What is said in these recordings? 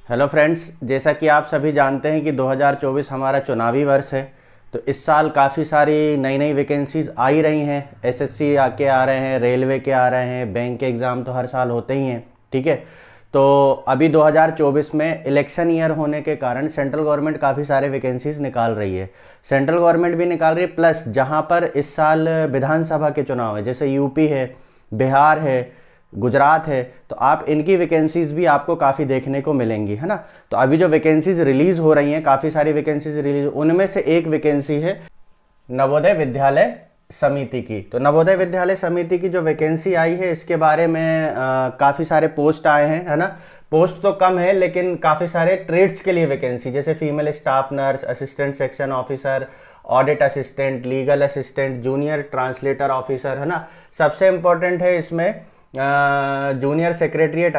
Hello friends, जैसा कि आप सभी जानते हैं कि 2024 हमारा चुनावी वर्ष है। तो इस साल काफ़ी सारी नई नई वैकेंसीज़ आ ही रही हैं। एसएससी आके आ रहे हैं, रेलवे के आ रहे हैं, बैंक के एग्ज़ाम तो हर साल होते ही हैं। ठीक है, तो अभी 2024 में इलेक्शन ईयर होने के कारण सेंट्रल गवर्नमेंट काफ़ी सारे वैकेंसीज़ निकाल रही है। सेंट्रल गवर्नमेंट भी निकाल रही है, प्लस जहाँ पर इस साल विधानसभा के चुनाव है, जैसे यूपी है, बिहार है, गुजरात है, तो आप इनकी वैकेंसीज भी आपको काफ़ी देखने को मिलेंगी, है ना। तो अभी जो वैकेंसीज रिलीज हो रही हैं, काफ़ी सारी वैकेंसीज रिलीज, उनमें से एक वैकेंसी है नवोदय विद्यालय समिति की। तो नवोदय विद्यालय समिति की जो वैकेंसी आई है, इसके बारे में काफ़ी सारे पोस्ट आए हैं, है ना। पोस्ट तो कम है, लेकिन काफ़ी सारे ट्रेड्स के लिए वैकेंसी, जैसे female staff nurse, assistant section officer, audit assistant, legal assistant, junior translator officer, है ना। सबसे इम्पोर्टेंट है इसमें जूनियर सेक्रेटरिएट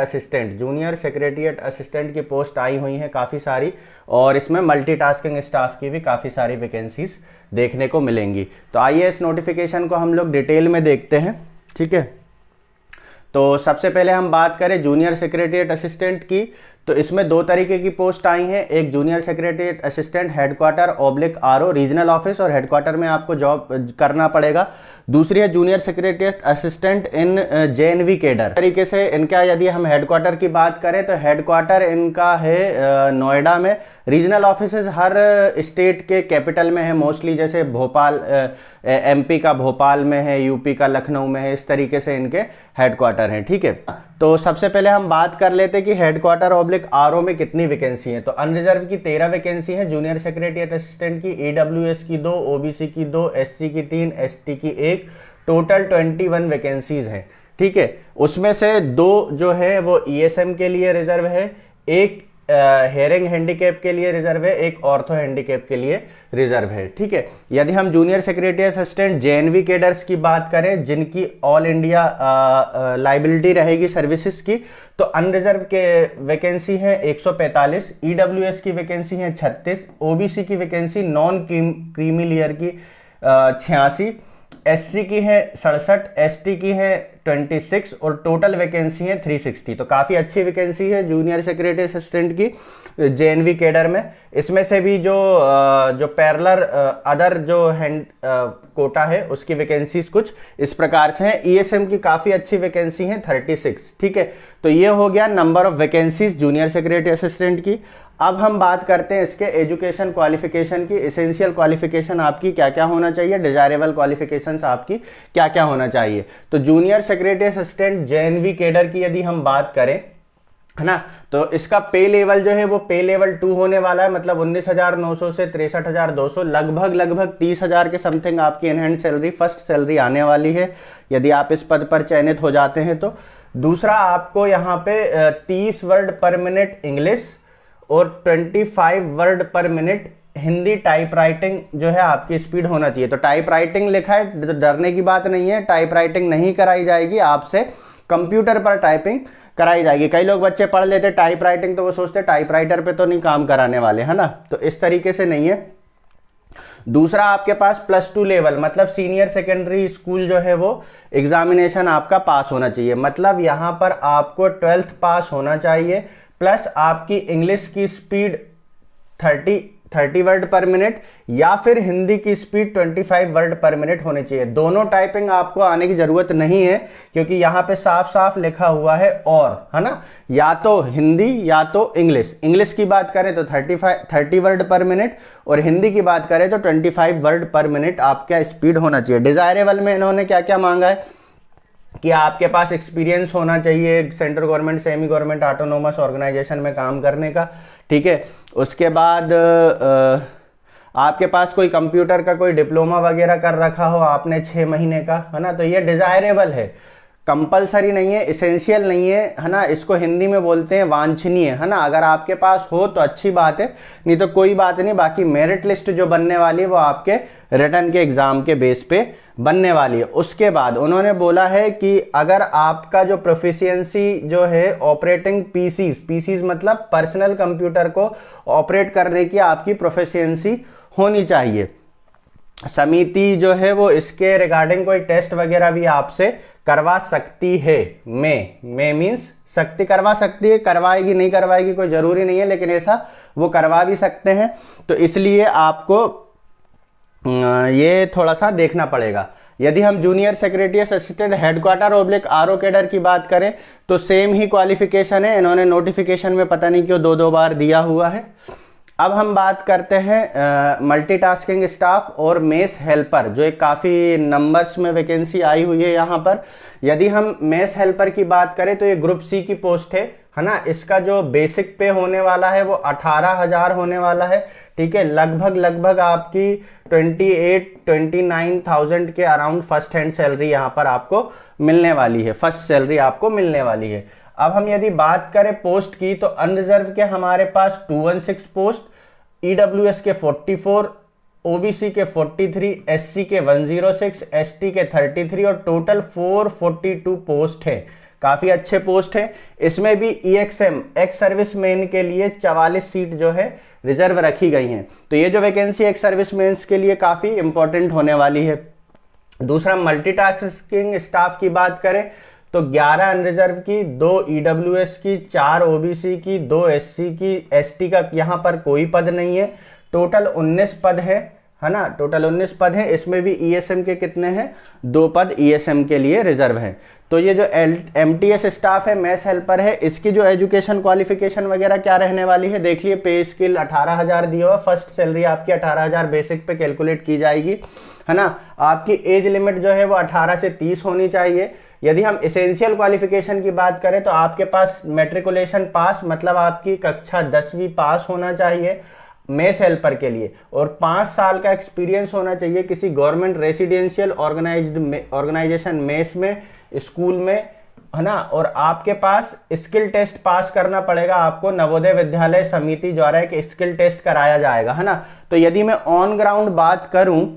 असिस्टेंट की पोस्ट आई हुई हैं काफ़ी सारी, और इसमें मल्टीटास्किंग स्टाफ की भी काफ़ी सारी वैकेंसीज देखने को मिलेंगी। तो आइए इस नोटिफिकेशन को हम लोग डिटेल में देखते हैं। ठीक है, तो सबसे पहले हम बात करें जूनियर सेक्रेटरिएट असिस्टेंट की। तो इसमें दो तरीके की पोस्ट आई हैं। एक junior secretariat assistant headquarter / regional office, और हेडक्वार्टर में आपको जॉब करना पड़ेगा। दूसरी है junior secretariat assistant in JNV cadre. तरीके से इनका यदि हम हेडक्वार्टर की बात करें तो हेडक्वार्टर इनका है नोएडा में। रीजनल ऑफिसेज हर स्टेट के कैपिटल में है मोस्टली, जैसे भोपाल, एमपी का भोपाल में है, यूपी का लखनऊ में है, इस तरीके से इनके हेडक्वार्टर हैं। ठीक है, तो सबसे पहले हम बात कर लेते हैं कि हेडक्वार्टर / में कितनी वैकेंसी है। तो अनरिजर्व की 13 वैकेंसी है, जूनियर सेक्रेटरिएट असिस्टेंट की, ईडब्ल्यूएस की 2, ओबीसी की 2, एससी की 3, एसटी की 1, टोटल 21 वैकेंसीज हैं। ठीक है, उसमें से 2 जो है वो ईएसएम के लिए रिजर्व है, एक हेयरिंग हैंडीकैप के लिए रिजर्व है, एक ऑर्थो हैंडीकैप के लिए रिजर्व है। ठीक है, यदि हम जूनियर सेक्रेटरी असिस्टेंट जेएनवी केडर्स की बात करें, जिनकी ऑल इंडिया लाइबिलिटी रहेगी सर्विसेज की, तो अनरिजर्व के वैकेंसी है 145, ईडब्ल्यूएस की वैकेंसी है 36, ओबीसी की वैकेंसी नॉन क्रीमी लेयर की 86, एससी की है 67, एसटी की है 26, और टोटल वैकेंसी है 360। तो काफ़ी अच्छी वैकेंसी है जूनियर सेक्रेटरी असिस्टेंट की जेएनवी केडर में। इसमें से भी जो पैरेलल अदर जो हैंड कोटा है, उसकी वैकेंसीज कुछ इस प्रकार से हैं। ईएसएम की काफ़ी अच्छी वैकेंसी है 36। ठीक है, तो ये हो गया number of vacancies junior secretary assistant की। अब हम बात करते हैं इसके एजुकेशन क्वालिफिकेशन की। एसेंशियल क्वालिफिकेशन आपकी क्या क्या होना चाहिए, डिजायरेबल क्वालिफिकेशंस आपकी क्या क्या होना चाहिए। तो junior secretary assistant JNV cadre की यदि हम बात करें, है ना, तो इसका पे लेवल जो है वो पे लेवल 2 होने वाला है, मतलब 19,900 से 63,200, लगभग 30,000 के समथिंग आपकी in hand salary, first salary आने वाली है यदि आप इस पद पर चयनित हो जाते हैं तो। दूसरा, आपको यहाँ पे 30 वर्ड पर मिनट इंग्लिश और 25 वर्ड पर मिनट हिंदी टाइप राइटिंग जो है आपकी स्पीड होना चाहिए। तो टाइप राइटिंग लिखा है, डरने की बात नहीं है, टाइप राइटिंग नहीं कराई जाएगी, आपसे कंप्यूटर पर टाइपिंग कराई जाएगी। कई लोग बच्चे पढ़ लेते टाइप राइटिंग, तो वो सोचते टाइप राइटर पे तो नहीं काम कराने वाले, है ना, तो इस तरीके से नहीं है। दूसरा, आपके पास +2 लेवल, मतलब सीनियर सेकेंडरी स्कूल जो है वो एग्जामिनेशन आपका पास होना चाहिए, मतलब यहाँ पर आपको 12th पास होना चाहिए, प्लस आपकी इंग्लिश की स्पीड 30 वर्ड पर मिनट, या फिर हिंदी की स्पीड 25 वर्ड पर मिनट होनी चाहिए। दोनों टाइपिंग आपको आने की जरूरत नहीं है, क्योंकि यहाँ पे साफ साफ लिखा हुआ है और, है ना, या तो हिंदी या तो इंग्लिश। इंग्लिश की बात करें तो 30 वर्ड पर मिनट, और हिंदी की बात करें तो 25 वर्ड पर मिनट आपका स्पीड होना चाहिए। डिजायरेबल में इन्होंने क्या क्या मांगा है कि आपके पास एक्सपीरियंस होना चाहिए central government, semi government, autonomous organisation में काम करने का। ठीक है, उसके बाद आपके पास कोई कंप्यूटर का कोई डिप्लोमा वगैरह कर रखा हो आपने 6 महीने का, है ना, तो ये डिजायरेबल है, कंपलसरी नहीं है, इसेंशियल नहीं है ना। इसको हिंदी में बोलते हैं वांछनीय, है ना। अगर आपके पास हो तो अच्छी बात है, नहीं तो कोई बात नहीं। बाकी मेरिट लिस्ट जो बनने वाली है वो आपके रिटर्न के एग्जाम के बेस पे बनने वाली है। उसके बाद उन्होंने बोला है कि अगर आपका जो प्रोफिशिएंसी जो है ऑपरेटिंग पीसीज मतलब पर्सनल कंप्यूटर को ऑपरेट करने की आपकी प्रोफिशिएंसी होनी चाहिए। समिति जो है वो इसके रिगार्डिंग कोई टेस्ट वगैरह भी आपसे करवा सकती है। मे मीन्स सकती, करवा सकती है, करवाएगी नहीं करवाएगी कोई ज़रूरी नहीं है, लेकिन ऐसा वो करवा भी सकते हैं। तो इसलिए आपको ये थोड़ा सा देखना पड़ेगा। यदि हम junior secretary assistant headquarter oblique RO cadre की बात करें तो सेम ही क्वालिफिकेशन है, इन्होंने नोटिफिकेशन में पता नहीं क्यों 2-2 बार दिया हुआ है। अब हम बात करते हैं मल्टीटास्किंग स्टाफ और मेस हेल्पर, जो एक काफ़ी नंबर्स में वैकेंसी आई हुई है यहाँ पर। यदि हम मेस हेल्पर की बात करें तो ये ग्रुप सी की पोस्ट है ना। इसका जो बेसिक पे होने वाला है वो 18,000 होने वाला है, ठीक है। लगभग आपकी 28-29,000 के अराउंड फर्स्ट हैंड सैलरी यहाँ पर आपको मिलने वाली है, फर्स्ट सैलरी आपको मिलने वाली है। अब हम यदि बात करें पोस्ट की तो अनरिजर्व के हमारे पास 216 पोस्ट, ईडब्ल्यूएस के 44, ओबीसी के 43, एससी के 106, एसटी के 33 और टोटल 442 पोस्ट है। काफ़ी अच्छे पोस्ट हैं। इसमें भी ईएक्सएम एक्स सर्विसमैन के लिए 44 सीट जो है रिजर्व रखी गई हैं। तो ये जो वैकेंसी एक्स सर्विसमैन के लिए काफ़ी इंपॉर्टेंट होने वाली है। दूसरा मल्टीटास्किंग स्टाफ की बात करें तो 11 अनरिजर्व की, 2 ईडब्ल्यूएस की, 4 ओबीसी की, 2 एससी की, एसटी का यहाँ पर कोई पद नहीं है। टोटल 19 पद है ना, टोटल 19 पद हैं। इसमें भी ईएसएम के कितने हैं, 2 पद ईएसएम के लिए रिजर्व हैं। तो ये जो एमटीएस स्टाफ है, मैथ्स हेल्पर है, इसकी जो एजुकेशन क्वालिफिकेशन वगैरह क्या रहने वाली है, देख लिए। पे स्किल 18,000 दिया हुआ, फर्स्ट सैलरी आपकी 18,000 बेसिक पे कैलकुलेट की जाएगी, है ना। आपकी एज लिमिट जो है वो 18 से 30 होनी चाहिए। यदि हम एसेंशियल क्वालिफिकेशन की बात करें तो आपके पास मैट्रिकुलेशन पास, मतलब आपकी कक्षा 10वीं पास होना चाहिए मेस हेल्पर के लिए, और 5 साल का एक्सपीरियंस होना चाहिए किसी गवर्नमेंट रेसिडेंशियल ऑर्गेनाइजेशन मेस में, स्कूल में, है ना। और आपके पास स्किल टेस्ट पास करना पड़ेगा आपको, नवोदय विद्यालय समिति द्वारा एक स्किल टेस्ट कराया जाएगा, है ना। तो यदि मैं ऑन ग्राउंड बात करूं,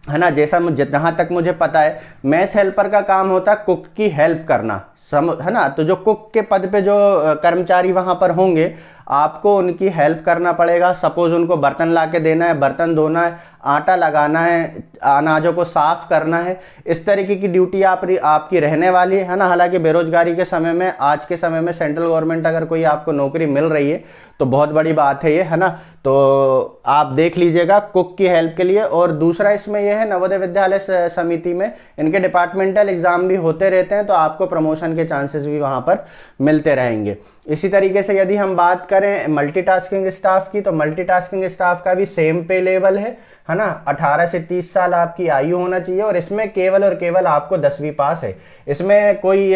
है ना, जहां तक मुझे पता है, मेस हेल्पर का काम होता है कुक की हेल्प करना, है ना। तो जो कुक के पद पे जो कर्मचारी वहां पर होंगे, आपको उनकी हेल्प करना पड़ेगा। सपोज उनको बर्तन ला के देना है, बर्तन धोना है, आटा लगाना है, अनाजों को साफ करना है, इस तरीके की ड्यूटी आपकी रहने वाली है ना। हालांकि बेरोजगारी के समय में, आज के समय में सेंट्रल गवर्नमेंट अगर कोई आपको नौकरी मिल रही है तो बहुत बड़ी बात है ये, है ना। तो आप देख लीजिएगा कुक की हेल्प के लिए। और दूसरा इसमें यह है, नवोदय विद्यालय समिति में इनके डिपार्टमेंटल एग्जाम भी होते रहते हैं, तो आपको प्रमोशन के चांसेस भी वहां पर मिलते रहेंगे। इसी तरीके से यदि हम बात करें मल्टीटास्किंग स्टाफ की, तो मल्टीटास्किंग स्टाफ का भी सेम पे लेवल है ना। 18 से 30 साल आपकी आयु होना चाहिए, और इसमें केवल और केवल आपको 10वीं पास है। इसमें कोई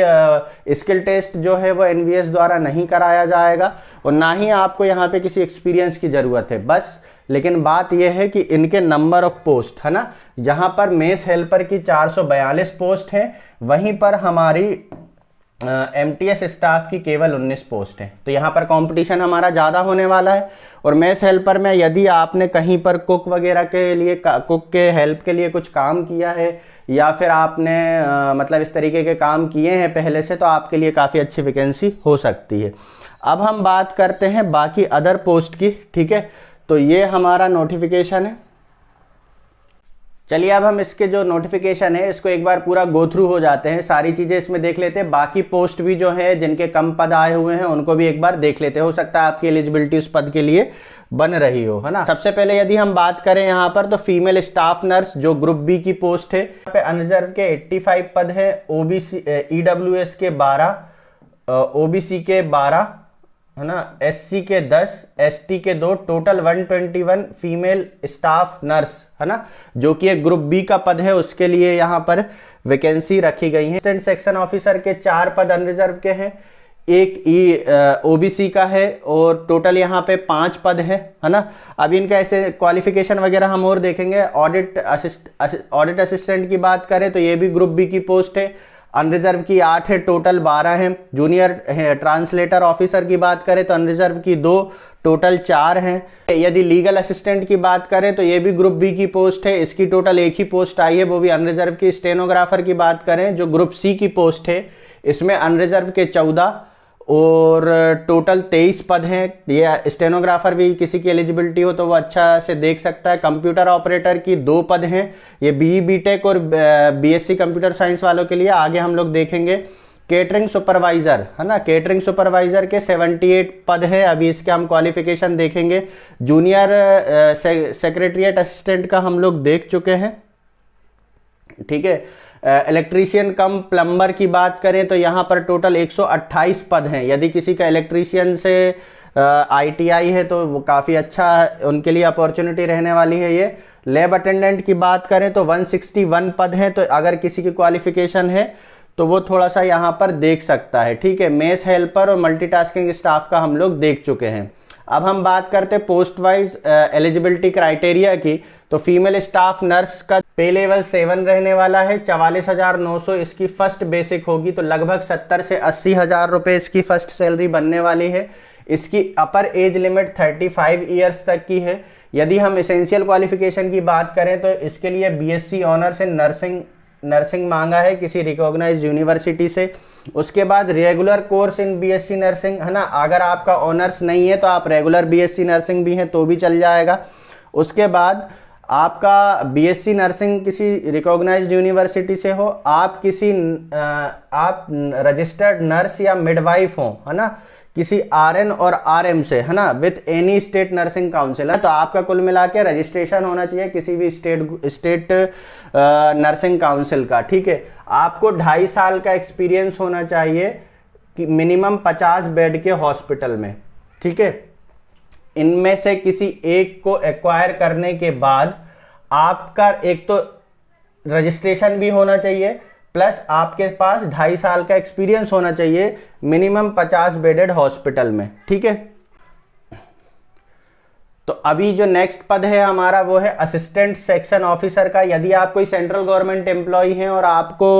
स्किल टेस्ट जो है वो एनवीएस द्वारा नहीं कराया जाएगा, और ना ही आपको यहाँ पे किसी एक्सपीरियंस की जरूरत है बस। लेकिन बात यह है कि इनके नंबर ऑफ पोस्ट, है ना, जहां पर मेस हेल्पर की 442 पोस्ट है, वहीं पर हमारी एमटीएस स्टाफ की केवल 19 पोस्ट है। तो यहाँ पर कंपटीशन हमारा ज़्यादा होने वाला है। और मेस हेल्पर में यदि आपने कहीं पर कुक वगैरह के लिए, कुक के हेल्प के लिए कुछ काम किया है, या फिर आपने मतलब इस तरीके के काम किए हैं पहले से, तो आपके लिए काफ़ी अच्छी वैकेंसी हो सकती है। अब हम बात करते हैं बाकी अदर पोस्ट की, ठीक है। तो ये हमारा नोटिफिकेशन है। चलिए अब हम इसके जो नोटिफिकेशन है इसको एक बार पूरा गो थ्रू हो जाते हैं, सारी चीज़ें इसमें देख लेते हैं। बाकी पोस्ट भी जो है जिनके कम पद आए हुए हैं उनको भी एक बार देख लेते हैं, हो सकता है आपकी एलिजिबिलिटी उस पद के लिए बन रही हो, है ना। सबसे पहले यदि हम बात करें यहाँ पर, तो फीमेल स्टाफ नर्स जो ग्रुप बी की पोस्ट है, यहाँ पे अनरिजर्व के 85 पद है, ओबीसी ईडब्ल्यूएस के 12, ओबीसी के 12, है ना, एससी के 10, एसटी के 2, टोटल 121 फीमेल स्टाफ नर्स, है ना, जो कि एक ग्रुप बी का पद है, उसके लिए यहाँ पर वैकेंसी रखी गई है। असिस्टेंट सेक्शन ऑफिसर के 4 पद अनरिजर्व के हैं, एक ओबीसी का है, और टोटल यहाँ पे 5 पद है ना। अब इनका ऐसे क्वालिफिकेशन वगैरह हम और देखेंगे। ऑडिट असिस्टेंट की बात करें तो ये भी ग्रुप बी की पोस्ट है, अनरिजर्व की 8 है, टोटल 12 हैं। जूनियर ट्रांसलेटर ऑफिसर की बात करें तो अनरिजर्व की 2, टोटल 4 हैं। यदि लीगल असिस्टेंट की बात करें तो ये भी ग्रुप बी की पोस्ट है, इसकी टोटल 1 ही पोस्ट आई है, वो भी अनरिजर्व की। स्टेनोग्राफर की बात करें जो ग्रुप सी की पोस्ट है, इसमें अनरिजर्व के 14 और टोटल 23 पद हैं। ये स्टेनोग्राफर भी किसी की एलिजिबिलिटी हो तो वो अच्छा से देख सकता है। कंप्यूटर ऑपरेटर की 2 पद हैं, ये बीई बीटेक और बीएससी कंप्यूटर साइंस वालों के लिए, आगे हम लोग देखेंगे। केटरिंग सुपरवाइजर है ना, केटरिंग सुपरवाइजर के 78 पद है। अभी इसके हम क्वालिफिकेशन देखेंगे। जूनियर सेक्रेटरीट असिस्टेंट का हम लोग देख चुके हैं, ठीक है। इलेक्ट्रीशियन कम प्लम्बर की बात करें तो यहाँ पर टोटल 128 पद हैं। यदि किसी का इलेक्ट्रीशियन से ITI है तो वो काफ़ी अच्छा उनके लिए अपॉर्चुनिटी रहने वाली है। ये लैब अटेंडेंट की बात करें तो 161 पद हैं, तो अगर किसी की क्वालिफिकेशन है तो वो थोड़ा सा यहाँ पर देख सकता है, ठीक है। मेस हेल्पर और मल्टीटास्किंग स्टाफ का हम लोग देख चुके हैं। अब हम बात करते हैं पोस्ट वाइज एलिजिबिलिटी क्राइटेरिया की। तो फीमेल स्टाफ नर्स का पे लेवल 7 रहने वाला है, 44,900 इसकी फर्स्ट बेसिक होगी, तो लगभग 70 से 80 हज़ार रुपये इसकी फर्स्ट सैलरी बनने वाली है। इसकी अपर एज लिमिट 35 ईयर्स तक की है। यदि हम एसेंशियल क्वालिफिकेशन की बात करें तो इसके लिए BSc ऑनर्स इन नर्सिंग मांगा है किसी रिकॉग्नाइज्ड यूनिवर्सिटी से। उसके बाद regular course in BSc nursing है ना, अगर आपका ऑनर्स नहीं है तो आप रेगुलर BSc नर्सिंग भी हैं तो भी चल जाएगा। उसके बाद आपका BSc नर्सिंग किसी रिकॉग्नाइज्ड यूनिवर्सिटी से हो, आप रजिस्टर्ड नर्स या मिडवाइफ हो है ना, किसी RN और RM से है ना, with any state nursing council है, तो आपका कुल मिला के रजिस्ट्रेशन होना चाहिए किसी भी स्टेट नर्सिंग काउंसिल का, ठीक है। आपको 2.5 साल का एक्सपीरियंस होना चाहिए कि मिनिमम 50 बेड के हॉस्पिटल में, ठीक है। इनमें से किसी एक को एक्वायर करने के बाद आपका एक तो रजिस्ट्रेशन भी होना चाहिए, प्लस आपके पास 2.5 साल का एक्सपीरियंस होना चाहिए मिनिमम 50 बेडेड हॉस्पिटल में, ठीक है। तो अभी जो नेक्स्ट पद है हमारा वो है असिस्टेंट सेक्शन ऑफिसर का। यदि आप कोई सेंट्रल गवर्नमेंट एम्प्लॉय हैं और आपको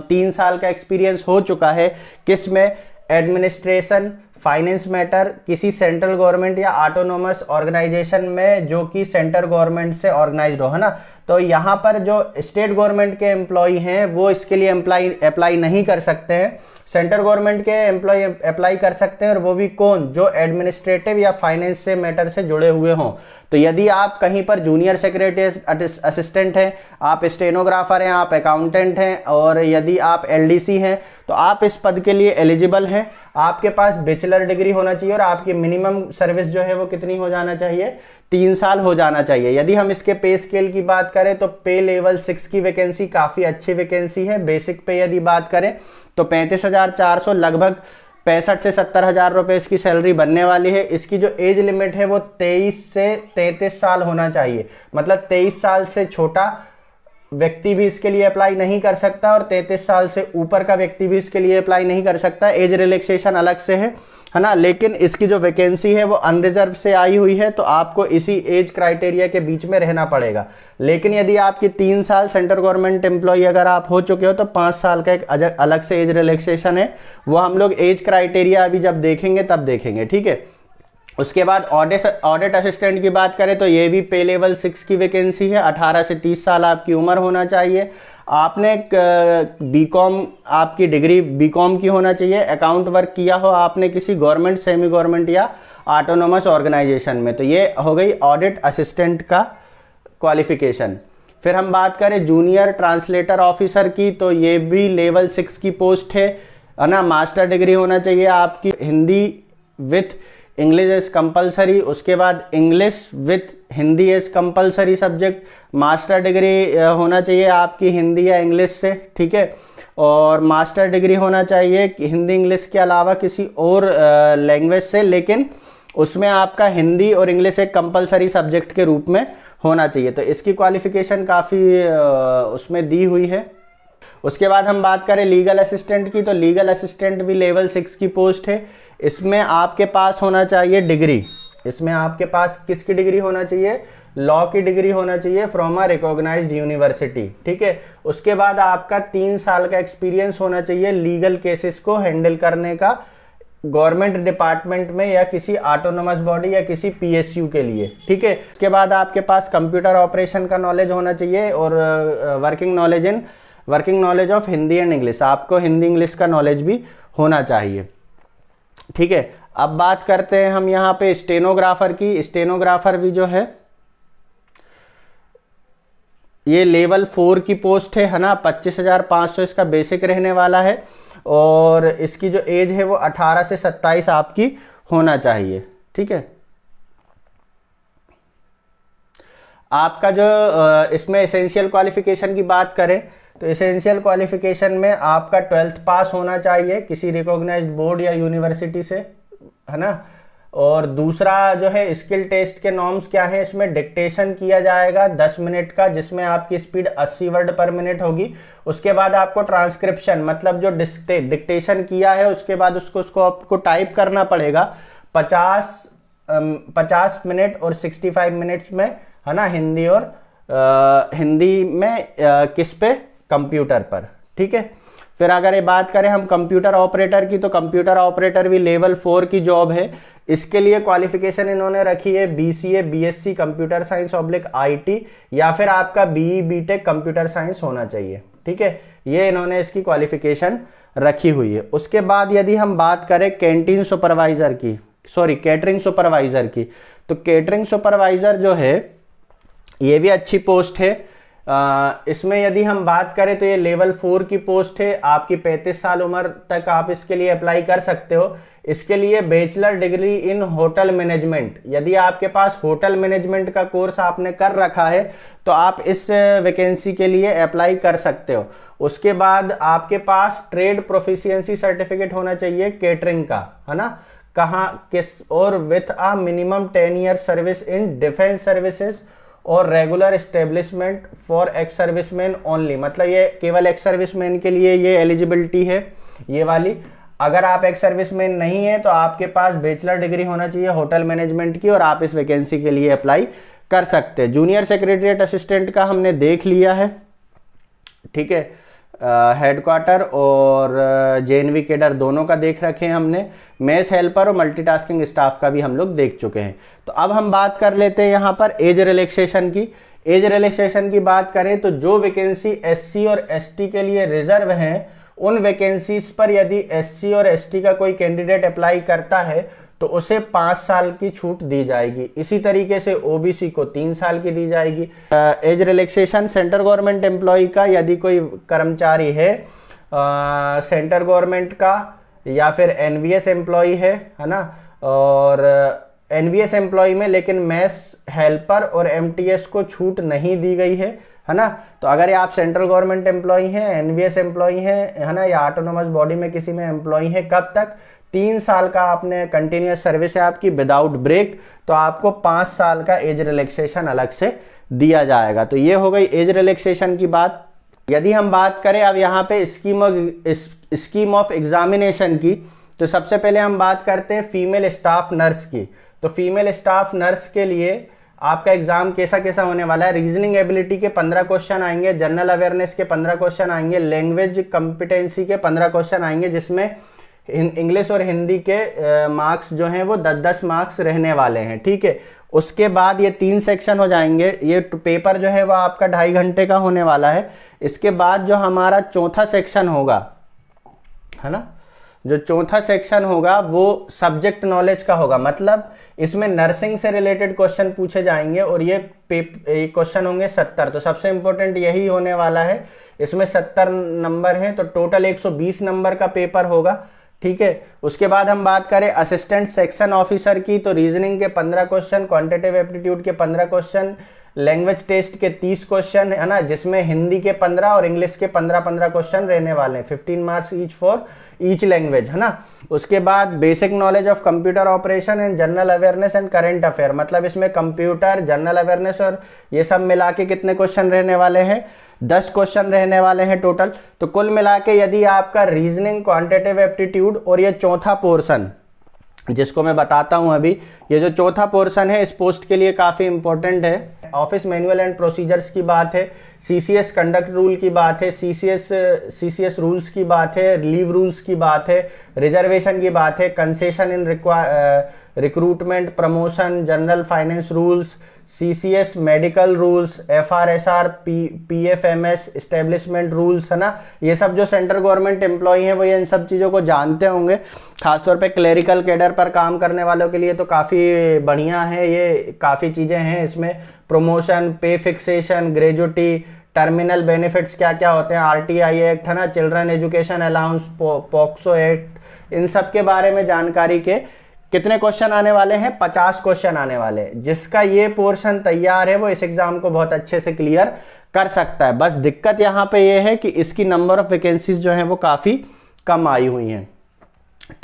3 साल का एक्सपीरियंस हो चुका है, किस में, एडमिनिस्ट्रेशन, फाइनेंस मैटर, किसी सेंट्रल गवर्नमेंट या ऑटोनोमस ऑर्गेनाइजेशन में जो कि सेंट्रल गवर्नमेंट से ऑर्गेनाइज्ड हो है ना, तो यहाँ पर जो स्टेट गवर्नमेंट के एम्प्लॉय हैं वो इसके लिए अप्लाई नहीं कर सकते हैं। सेंट्रल गवर्नमेंट के एम्प्लॉय अप्लाई कर सकते हैं, और वो भी कौन, जो एडमिनिस्ट्रेटिव या फाइनेंस से मैटर से जुड़े हुए हों। तो यदि आप कहीं पर जूनियर सेक्रेटरी असिस्टेंट हैं, आप स्टेनोग्राफर हैं, आप अकाउंटेंट हैं, और यदि आप LDC हैं तो आप इस पद के लिए एलिजिबल हैं। आपके पास बैचलर डिग्री होना चाहिए और आपकी मिनिमम सर्विस जो है वो कितनी हो जाना चाहिए, 3 साल हो जाना चाहिए। यदि हम इसके पे स्केल की बात करें तो पे लेवल 6 की वैकेंसी काफ़ी अच्छी वैकेंसी है। बेसिक पे यदि बात करें तो 35,400, लगभग 65 से 70 हज़ार रुपये इसकी सैलरी बनने वाली है। इसकी जो एज लिमिट है वो 23 से 33 साल होना चाहिए, मतलब 23 साल से छोटा व्यक्ति भी इसके लिए अप्लाई नहीं कर सकता और 33 साल से ऊपर का व्यक्ति भी इसके लिए अप्लाई नहीं कर सकता। एज रिलैक्सेशन अलग से है ना, लेकिन इसकी जो वैकेंसी है वो अनरिजर्व से आई हुई है, तो आपको इसी एज क्राइटेरिया के बीच में रहना पड़ेगा। लेकिन यदि आपकी 3 साल सेंट्रल गवर्नमेंट एम्प्लॉय अगर आप हो चुके हो तो 5 साल का एक अलग से एज रिलैक्सेशन है, वो हम लोग एज क्राइटेरिया अभी जब देखेंगे तब देखेंगे, ठीक है। उसके बाद ऑडिट असिस्टेंट की बात करें तो ये भी पे लेवल 6 की वैकेंसी है। 18 से 30 साल आपकी उम्र होना चाहिए। आपने BCom, आपकी डिग्री BCom की होना चाहिए। अकाउंट वर्क किया हो आपने किसी गवर्नमेंट, सेमी गवर्नमेंट या ऑटोनोमस ऑर्गेनाइजेशन में। तो ये हो गई ऑडिट असिस्टेंट का क्वालिफिकेशन। फिर हम बात करें जूनियर ट्रांसलेटर ऑफिसर की, तो ये भी लेवल 6 की पोस्ट है ना। मास्टर डिग्री होना चाहिए आपकी, Hindi with English as compulsory. उसके बाद English with Hindi as compulsory subject. Master degree होना चाहिए आपकी हिंदी या इंग्लिश से, ठीक है। और मास्टर डिग्री होना चाहिए हिंदी इंग्लिश के अलावा किसी और लैंग्वेज से, लेकिन उसमें आपका हिंदी और इंग्लिश एक कंपलसरी सब्जेक्ट के रूप में होना चाहिए। तो इसकी क्वालिफिकेशन काफ़ी उसमें दी हुई है। उसके बाद हम बात करें लीगल असिस्टेंट की, तो लीगल असिस्टेंट भी लेवल 6 की पोस्ट है। इसमें आपके पास होना चाहिए डिग्री, इसमें आपके पास किसकी डिग्री होना चाहिए, लॉ की डिग्री होना चाहिए फ्रॉम अ रिकॉग्नाइज्ड यूनिवर्सिटी, ठीक है। उसके बाद आपका 3 साल का एक्सपीरियंस होना चाहिए लीगल केसेस को हैंडल करने का, गवर्नमेंट डिपार्टमेंट में या किसी ऑटोनोमस बॉडी या किसी PSU के लिए, ठीक है। उसके बाद आपके पास कंप्यूटर ऑपरेशन का नॉलेज होना चाहिए और working knowledge of Hindi and English, आपको हिंदी इंग्लिश का नॉलेज भी होना चाहिए, ठीक है। अब बात करते हैं हम यहाँ पे स्टेनोग्राफर की। स्टेनोग्राफर भी जो है ये लेवल 4 की पोस्ट है ना। 25,500 इसका बेसिक रहने वाला है। और इसकी जो एज है वो 18 से 27 आपकी होना चाहिए। ठीक है, आपका जो इसमें एसेंशियल क्वालिफिकेशन की बात करें तो एसेंशियल क्वालिफिकेशन में आपका 12th पास होना चाहिए किसी रिकॉग्नाइज्ड बोर्ड या यूनिवर्सिटी से, है ना। और दूसरा जो है स्किल टेस्ट के नॉर्म्स क्या है, इसमें डिक्टेशन किया जाएगा 10 मिनट का, जिसमें आपकी स्पीड 80 वर्ड पर मिनट होगी। उसके बाद आपको ट्रांसक्रिप्शन, मतलब जो डिक्टेशन किया है उसके बाद उसको आपको टाइप करना पड़ेगा 50 मिनट और 65 मिनट्स में, है ना, हिंदी और हिंदी में किस पे, कंप्यूटर पर। ठीक है, फिर अगर ये बात करें हम कंप्यूटर ऑपरेटर की, तो कंप्यूटर ऑपरेटर भी लेवल 4 की जॉब है। इसके लिए क्वालिफिकेशन इन्होंने रखी है BCA BSc computer science /IT या फिर आपका BE BTech कंप्यूटर साइंस होना चाहिए। ठीक है, ये इन्होंने इसकी क्वालिफिकेशन रखी हुई है। उसके बाद यदि हम बात करें कैंटीन सुपरवाइजर की, सॉरी कैटरिंग सुपरवाइजर की, तो कैटरिंग सुपरवाइजर जो है ये भी अच्छी पोस्ट है। इसमें यदि हम बात करें तो ये लेवल 4 की पोस्ट है। आपकी 35 साल उम्र तक आप इसके लिए अप्लाई कर सकते हो। इसके लिए bachelor degree in hotel management, यदि आपके पास होटल मैनेजमेंट का कोर्स आपने कर रखा है तो आप इस वैकेंसी के लिए अप्लाई कर सकते हो। उसके बाद आपके पास ट्रेड प्रोफिशिएंसी सर्टिफिकेट होना चाहिए कैटरिंग का, है ना, कहाँ किस, और with a minimum 10 year service in defence services और regular establishment for ex serviceman only, मतलब ये केवल एक्स सर्विसमैन के लिए ये एलिजिबिलिटी है ये वाली। अगर आप एक्स सर्विसमैन नहीं है तो आपके पास बैचलर डिग्री होना चाहिए होटल मैनेजमेंट की और आप इस वैकेंसी के लिए अप्लाई कर सकते हैं। जूनियर सेक्रेटरीट असिस्टेंट का हमने देख लिया है। ठीक है, हेडक्वार्टर और JNV कैडर दोनों का देख रखे हैं हमने। मेस हेल्पर और मल्टीटास्किंग स्टाफ का भी हम लोग देख चुके हैं। तो अब हम बात कर लेते हैं यहाँ पर एज रिलैक्सेशन की। एज रिलैक्सेशन की बात करें तो जो वैकेंसी SC और ST के लिए रिजर्व हैं, उन वैकेंसीज पर यदि SC और ST का कोई कैंडिडेट अप्लाई करता है तो उसे 5 साल की छूट दी जाएगी। इसी तरीके से OBC को 3 साल की दी जाएगी। Age relaxation central government employ का, यदि कोई कर्मचारी है सेंट्रल गवर्नमेंट का या फिर NVS एम्प्लॉय है ना, और NVS एम्प्लॉय में लेकिन मेस हेल्पर और MTS को छूट नहीं दी गई है ना। तो अगर आप सेंट्रल गवर्नमेंट एम्प्लॉय हैं, NVS एम्प्लॉय हैं, है ना, या ऑटोनोमस बॉडी में किसी में एम्प्लॉय है, कब तक, 3 साल का आपने कंटिन्यूअस सर्विस है आपकी विदाउट ब्रेक, तो आपको 5 साल का एज रिलैक्सेशन अलग से दिया जाएगा। तो ये हो गई एज रिलैक्सेशन की बात। यदि हम बात करें अब यहाँ पे स्कीम ऑफ एग्जामिनेशन की, तो सबसे पहले हम बात करते हैं फीमेल स्टाफ नर्स की। तो फीमेल स्टाफ नर्स के लिए आपका एग्जाम कैसा कैसा होने वाला है। रीजनिंग एबिलिटी के 15 क्वेश्चन आएंगे, जनरल अवेयरनेस के 15 क्वेश्चन आएंगे, लैंग्वेज कॉम्पिटेंसी के 15 क्वेश्चन आएंगे, जिसमें इंग्लिश और हिंदी के मार्क्स जो हैं वो 10-10 मार्क्स रहने वाले हैं। ठीक है, उसके बाद ये 3 सेक्शन हो जाएंगे। ये पेपर जो है वो आपका 2.5 घंटे का होने वाला है। इसके बाद जो हमारा चौथा सेक्शन होगा, है ना, जो चौथा सेक्शन होगा वो सब्जेक्ट नॉलेज का होगा, मतलब इसमें नर्सिंग से रिलेटेड क्वेश्चन पूछे जाएंगे और ये क्वेश्चन होंगे 70। तो सबसे इंपॉर्टेंट यही होने वाला है। इसमें 70 नंबर हैं, तो टोटल 120 नंबर का पेपर होगा। ठीक है, उसके बाद हम बात करें असिस्टेंट सेक्शन ऑफिसर की, तो रीजनिंग के 15 क्वेश्चन, क्वांटिटेटिव एप्टीट्यूड के 15 क्वेश्चन, लैंग्वेज टेस्ट के 30 क्वेश्चन, है ना, जिसमें हिंदी के 15 और इंग्लिश के 15-15 क्वेश्चन रहने वाले हैं, 15 marks each for each language, है ना। उसके बाद basic knowledge of computer operation and general awareness and current affair, मतलब इसमें कंप्यूटर, जनरल अवेयरनेस और ये सब मिला के कितने क्वेश्चन रहने वाले हैं, 10 क्वेश्चन रहने वाले हैं टोटल। तो कुल मिला के यदि आपका रीजनिंग, क्वांटिटेटिव एप्टीट्यूड और ये चौथा पोर्शन जिसको मैं बताता हूं अभी, ये जो चौथा पोर्शन है इस पोस्ट के लिए काफी इंपॉर्टेंट है। ऑफिस मैनुअल एंड प्रोसीजर्स की बात है, CCS कंडक्ट रूल की बात है, CCS रूल्स की बात है, लीव रूल्स की बात है, रिजर्वेशन की बात है, कंसेशन इन recruitment, promotion, general finance rules, CCS medical rules, FRSR, PFMS establishment rules, है ना। ये सब जो सेंट्रल गवर्नमेंट एम्प्लॉय हैं वो ये इन सब चीज़ों को जानते होंगे। खासतौर पे क्लेरिकल कैडर पर काम करने वालों के लिए तो काफ़ी बढ़िया है, ये काफ़ी चीज़ें हैं इसमें, प्रमोशन, पे फिक्सेशन, ग्रेजुटी, टर्मिनल बेनिफिट्स क्या क्या होते हैं, आरटीआई एक्ट है ना, children education allowance, POCSO act, इन सब के बारे में जानकारी के कितने क्वेश्चन आने वाले हैं, 50 क्वेश्चन आने वाले हैं। जिसका ये पोर्शन तैयार है वो इस एग्जाम को बहुत अच्छे से क्लियर कर सकता है। बस दिक्कत यहाँ पे ये है कि इसकी नंबर ऑफ वैकेंसीज जो है वो काफी कम आई हुई हैं,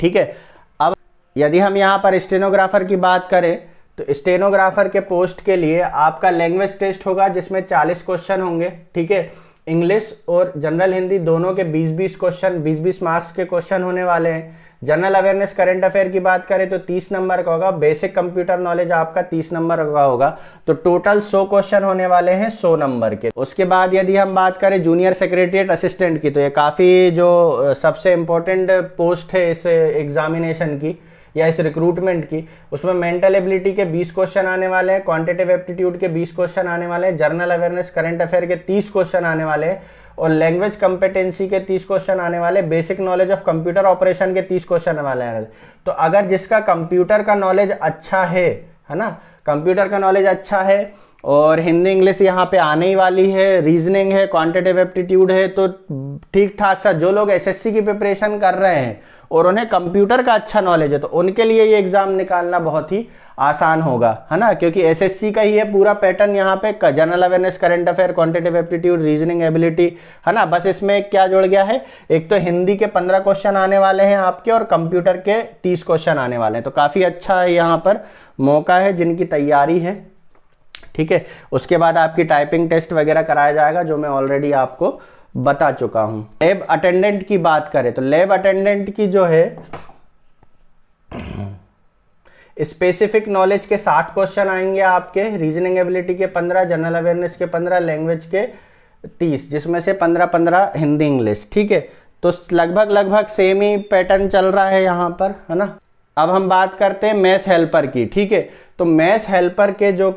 ठीक है। अब यदि हम यहाँ पर स्टेनोग्राफर की बात करें तो स्टेनोग्राफर के पोस्ट के लिए आपका लैंग्वेज टेस्ट होगा जिसमें 40 क्वेश्चन होंगे, ठीक है। इंग्लिश और जनरल हिंदी दोनों के 20-20 क्वेश्चन, 20-20 मार्क्स के क्वेश्चन होने वाले हैं। जनरल अवेयरनेस करंट अफेयर की बात करें तो 30 नंबर का होगा। बेसिक कंप्यूटर नॉलेज आपका 30 नंबर का होगा। तो टोटल 100 क्वेश्चन होने वाले हैं 100 नंबर के। उसके बाद यदि हम बात करें जूनियर सेक्रेटरीट असिस्टेंट की, तो ये काफ़ी जो सबसे इम्पोर्टेंट पोस्ट है इस एग्जामिनेशन की या इस रिक्रूटमेंट की, उसमें मेंटल एबिलिटी के 20 क्वेश्चन आने वाले हैं, क्वांटिटेटिव एप्टीट्यूड के 20 क्वेश्चन आने वाले हैं, जनरल अवेयरनेस करंट अफेयर के 30 क्वेश्चन आने वाले हैं और लैंग्वेज कॉम्पिटेंसी के 30 क्वेश्चन आने वाले, basic knowledge of computer operation के 30 क्वेश्चन आने वाले हैं। तो अगर जिसका कंप्यूटर का नॉलेज अच्छा है ना, कंप्यूटर का नॉलेज अच्छा है और हिंदी इंग्लिश यहाँ पे आने ही वाली है, रीजनिंग है, क्वांटिटेटिव एप्टीट्यूड है, तो ठीक ठाक सा जो लोग एसएससी की प्रिपरेशन कर रहे हैं और उन्हें कंप्यूटर का अच्छा नॉलेज है तो उनके लिए ये एग्जाम निकालना बहुत ही आसान होगा, है ना, क्योंकि एसएससी का ही है पूरा पैटर्न यहाँ पे, general awareness, current affair, quantitative aptitude, reasoning ability, है ना। बस इसमें क्या जुड़ गया है, एक तो हिंदी के 15 क्वेश्चन आने वाले हैं आपके और कंप्यूटर के 30 क्वेश्चन आने वाले हैं। तो काफी अच्छा यहाँ पर मौका है जिनकी तैयारी है, ठीक है। उसके बाद आपकी टाइपिंग टेस्ट वगैरह कराया जाएगा जो मैं ऑलरेडी आपको बता चुका हूं। लैब अटेंडेंट की बात करें तो लैब अटेंडेंट की जो है स्पेसिफिक नॉलेज के 60 क्वेश्चन आएंगे आपके, रीजनिंग एबिलिटी के 15, जनरल अवेयरनेस के 15, लैंग्वेज के 30, जिसमें से 15-15 हिंदी इंग्लिश, ठीक है। तो लगभग सेम ही पैटर्न चल रहा है यहाँ पर, है ना। अब हम बात करते हैं मैथ्स हेल्पर की, ठीक है। तो मैथ्स हेल्पर के जो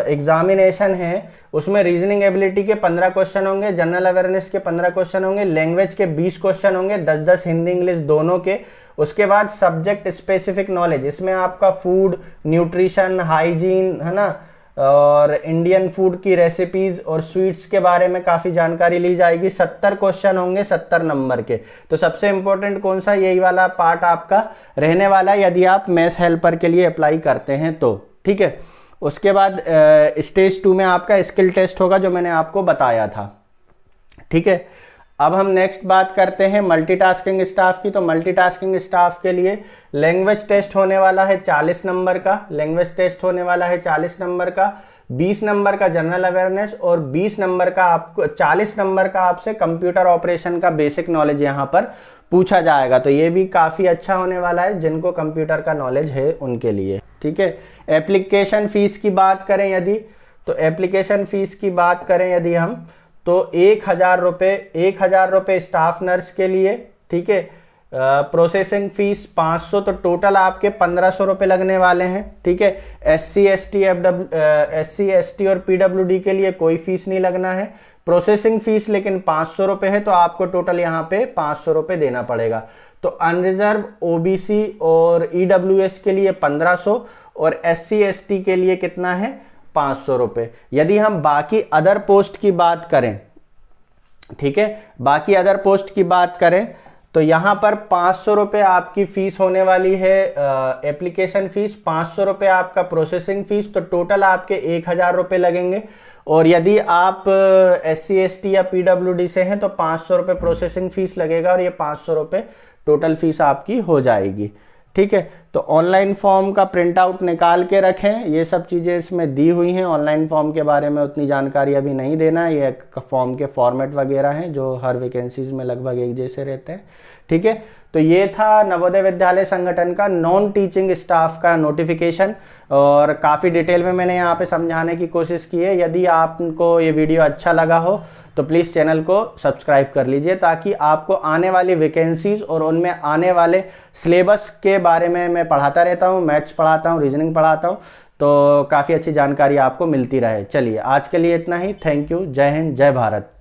एग्जामिनेशन है उसमें रीजनिंग एबिलिटी के 15 क्वेश्चन होंगे, जनरल अवेयरनेस के 15 क्वेश्चन होंगे, लैंग्वेज के 20 क्वेश्चन होंगे, 10-10 हिंदी इंग्लिश दोनों के। उसके बाद सब्जेक्ट स्पेसिफिक नॉलेज, इसमें आपका फूड, न्यूट्रिशन, हाइजीन, है ना, और इंडियन फूड की रेसिपीज और स्वीट्स के बारे में काफी जानकारी ली जाएगी। 70 क्वेश्चन होंगे 70 नंबर के। तो सबसे इंपॉर्टेंट कौन सा, यही वाला पार्ट आपका रहने वाला है यदि आप मैथ्स हेल्पर के लिए अप्लाई करते हैं तो, ठीक है। उसके बाद स्टेज 2 में आपका स्किल टेस्ट होगा जो मैंने आपको बताया था, ठीक है। अब हम नेक्स्ट बात करते हैं मल्टीटास्किंग स्टाफ की। तो मल्टीटास्किंग स्टाफ के लिए लैंग्वेज टेस्ट होने वाला है 40 नंबर का, लैंग्वेज टेस्ट होने वाला है 40 नंबर का, 20 नंबर का जनरल अवेयरनेस और 20 नंबर का आपको 40 नंबर का आपसे कंप्यूटर ऑपरेशन का बेसिक नॉलेज यहाँ पर पूछा जाएगा। तो ये भी काफ़ी अच्छा होने वाला है जिनको कंप्यूटर का नॉलेज है उनके लिए, ठीक है। एप्लीकेशन फीस की बात करें यदि, तो एप्लीकेशन फीस की बात करें यदि हम, तो 1,000 रुपये स्टाफ नर्स के लिए, ठीक है। प्रोसेसिंग फीस 500, तो टोटल आपके 1,500 रुपये लगने वाले हैं, ठीक है। SC ST और PWD के लिए कोई फीस नहीं लगना है। प्रोसेसिंग फीस लेकिन 500 रुपये है, तो आपको टोटल यहाँ पे 500 रुपये देना पड़ेगा। तो अनरिजर्व, OBC और EWS के लिए 1,500 और SC ST के लिए कितना है, 500 रुपये। यदि हम बाकी अदर पोस्ट की बात करें, ठीक है, बाकी अदर पोस्ट की बात करें तो यहां पर 500 रुपये आपकी फीस होने वाली है, एप्लीकेशन फीस, 500 रुपये आपका प्रोसेसिंग फीस, तो टोटल आपके 1,000 रुपये लगेंगे। और यदि आप SC ST या PWD से हैं तो 500 रुपये प्रोसेसिंग फीस लगेगा और ये 500 रुपये टोटल फीस आपकी हो जाएगी, ठीक है। तो ऑनलाइन फॉर्म का प्रिंट आउट निकाल के रखें, ये सब चीज़ें इसमें दी हुई हैं। ऑनलाइन फॉर्म के बारे में उतनी जानकारी अभी नहीं देना है, ये फॉर्म के फॉर्मेट वगैरह हैं जो हर वैकेंसीज में लगभग एक जैसे रहते हैं, ठीक है। तो ये था नवोदय विद्यालय संगठन का नॉन टीचिंग स्टाफ का नोटिफिकेशन और काफ़ी डिटेल में मैंने यहाँ पे समझाने की कोशिश की है। यदि आपको ये वीडियो अच्छा लगा हो तो प्लीज़ चैनल को सब्सक्राइब कर लीजिए ताकि आपको आने वाली वैकेंसीज और उनमें आने वाले सिलेबस के बारे में मैं पढ़ाता रहता हूँ, मैथ्स पढ़ाता हूँ, रीजनिंग पढ़ाता हूँ, तो काफ़ी अच्छी जानकारी आपको मिलती रहे। चलिए आज के लिए इतना ही। Thank you. जय हिंद, जय भारत।